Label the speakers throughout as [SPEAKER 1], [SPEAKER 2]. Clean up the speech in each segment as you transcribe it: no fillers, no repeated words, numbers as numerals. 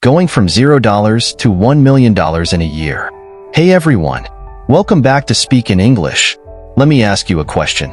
[SPEAKER 1] going from $0 to $1 million in a year. Hey everyone, welcome back to Speak in English. Let me ask you a question.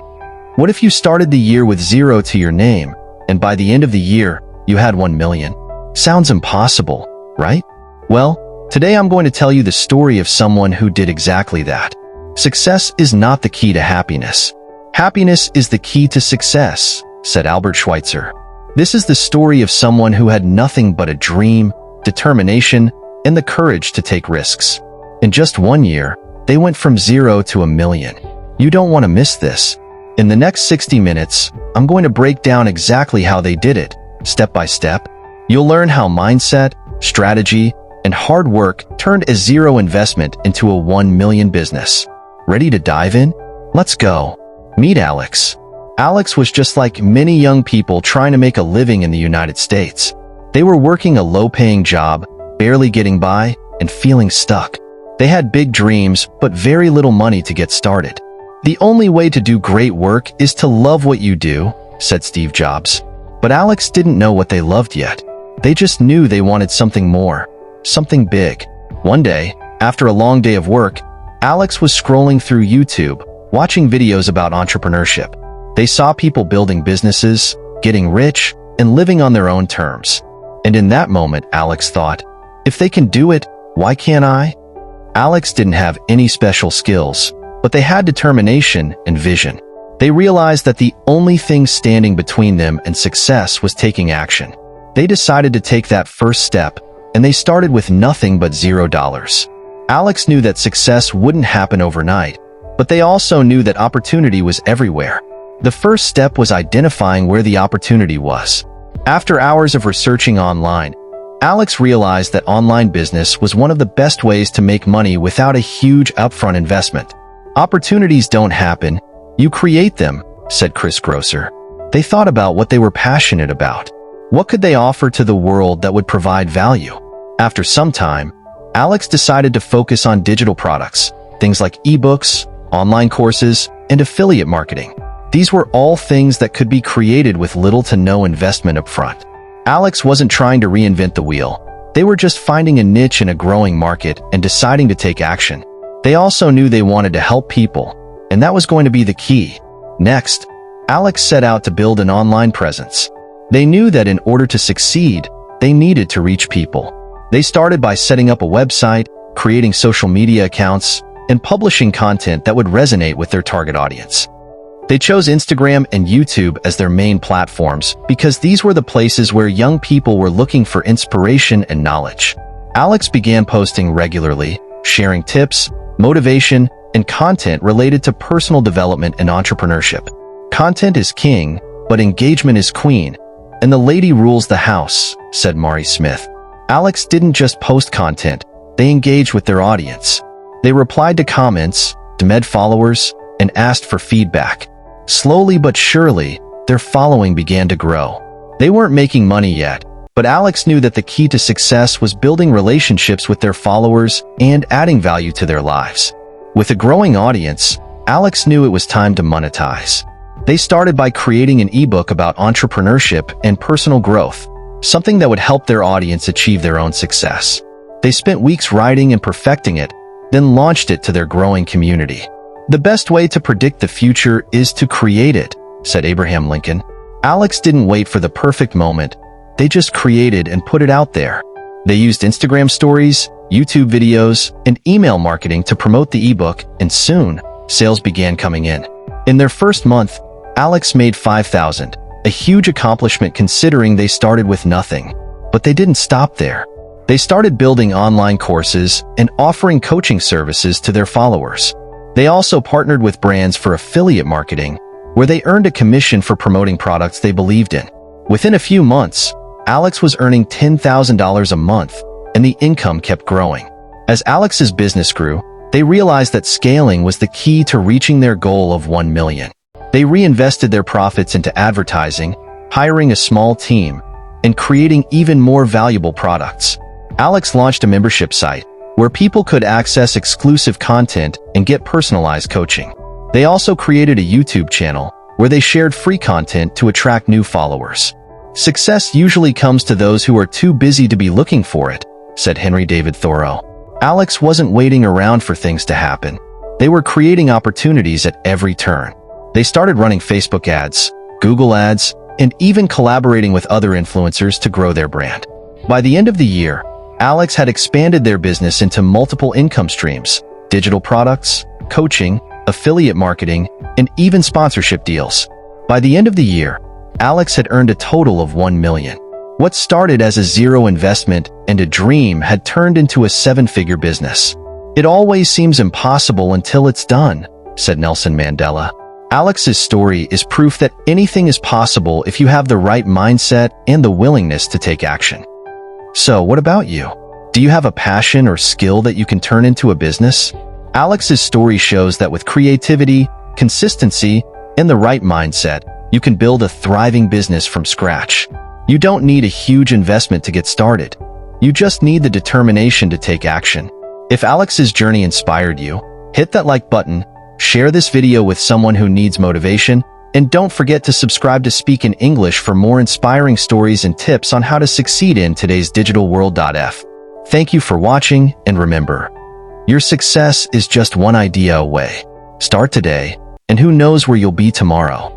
[SPEAKER 1] What if you started the year with 0 to your name, and by the end of the year, you had 1 million? Sounds impossible, right? Well, today I'm going to tell you the story of someone who did exactly that. Success is not the key to happiness. Happiness is the key to success, said Albert Schweitzer. This is the story of someone who had nothing but a dream, determination, and the courage to take risks. In just 1 year, they went from 0 to 1 million. You don't want to miss this. In the next 60 minutes, I'm going to break down exactly how they did it, step by step. You'll learn how mindset, strategy, and hard work turned a 0 investment into a 1 million business. Ready to dive in? Let's go. Meet Alex. Alex was just like many young people trying to make a living in the United States. They were working a low-paying job, barely getting by, and feeling stuck. They had big dreams, but very little money to get started. The only way to do great work is to love what you do, said Steve Jobs. But Alex didn't know what they loved yet. They just knew they wanted something more, something big. One day, after a long day of work, Alex was scrolling through YouTube, watching videos about entrepreneurship. They saw people building businesses, getting rich, and living on their own terms. And in that moment, Alex thought, if they can do it, why can't I? Alex didn't have any special skills, but they had determination and vision. They realized that the only thing standing between them and success was taking action. They decided to take that first step, and they started with nothing but $0. Alex knew that success wouldn't happen overnight, but they also knew that opportunity was everywhere. The first step was identifying where the opportunity was. After hours of researching online, Alex realized that online business was one of the best ways to make money without a huge upfront investment. Opportunities don't happen, you create them, said Chris Grosser. They thought about what they were passionate about. What could they offer to the world that would provide value? After some time, Alex decided to focus on digital products, things like ebooks, online courses, and affiliate marketing. These were all things that could be created with little to no investment up front. Alex wasn't trying to reinvent the wheel. They were just finding a niche in a growing market and deciding to take action. They also knew they wanted to help people, and that was going to be the key. Next, Alex set out to build an online presence. They knew that in order to succeed, they needed to reach people. They started by setting up a website, creating social media accounts, and publishing content that would resonate with their target audience. They chose Instagram and YouTube as their main platforms because these were the places where young people were looking for inspiration and knowledge. Alex began posting regularly, sharing tips, motivation, and content related to personal development and entrepreneurship. Content is king, but engagement is queen, and the lady rules the house, said Mari Smith. Alex didn't just post content, they engaged with their audience. They replied to comments, DM'd followers, and asked for feedback. Slowly but surely, their following began to grow. They weren't making money yet, but Alex knew that the key to success was building relationships with their followers and adding value to their lives. With a growing audience, Alex knew it was time to monetize. They started by creating an ebook about entrepreneurship and personal growth, something that would help their audience achieve their own success. They spent weeks writing and perfecting it, then launched it to their growing community. The best way to predict the future is to create it, said Abraham Lincoln. Alex didn't wait for the perfect moment. They just created and put it out there. They used Instagram stories, YouTube videos, and email marketing to promote the ebook, and soon, sales began coming in. In their first month, Alex made $5,000, a huge accomplishment considering they started with nothing. But they didn't stop there. They started building online courses and offering coaching services to their followers. They also partnered with brands for affiliate marketing, where they earned a commission for promoting products they believed in. Within a few months, Alex was earning $10,000 a month, and the income kept growing. As Alex's business grew, they realized that scaling was the key to reaching their goal of 1 million. They reinvested their profits into advertising, hiring a small team, and creating even more valuable products. Alex launched a membership site where people could access exclusive content and get personalized coaching. They also created a YouTube channel where they shared free content to attract new followers. Success usually comes to those who are too busy to be looking for it, said Henry David Thoreau. Alex wasn't waiting around for things to happen. They were creating opportunities at every turn. They started running Facebook ads, Google ads, and even collaborating with other influencers to grow their brand. By the end of the year, Alex had expanded their business into multiple income streams, digital products, coaching, affiliate marketing, and even sponsorship deals. By the end of the year, Alex had earned a total of $1 million. What started as a zero investment and a dream had turned into a seven-figure business. It always seems impossible until it's done, said Nelson Mandela. Alex's story is proof that anything is possible if you have the right mindset and the willingness to take action. So, what about you? Do you have a passion or skill that you can turn into a business? Alex's story shows that with creativity, consistency, and the right mindset, you can build a thriving business from scratch. You don't need a huge investment to get started. You just need the determination to take action. If Alex's journey inspired you, hit that like button, share this video with someone who needs motivation, and don't forget to subscribe to Speak in English for more inspiring stories and tips on how to succeed in today's digital world. Thank you for watching, and remember, your success is just one idea away. Start today, and who knows where you'll be tomorrow.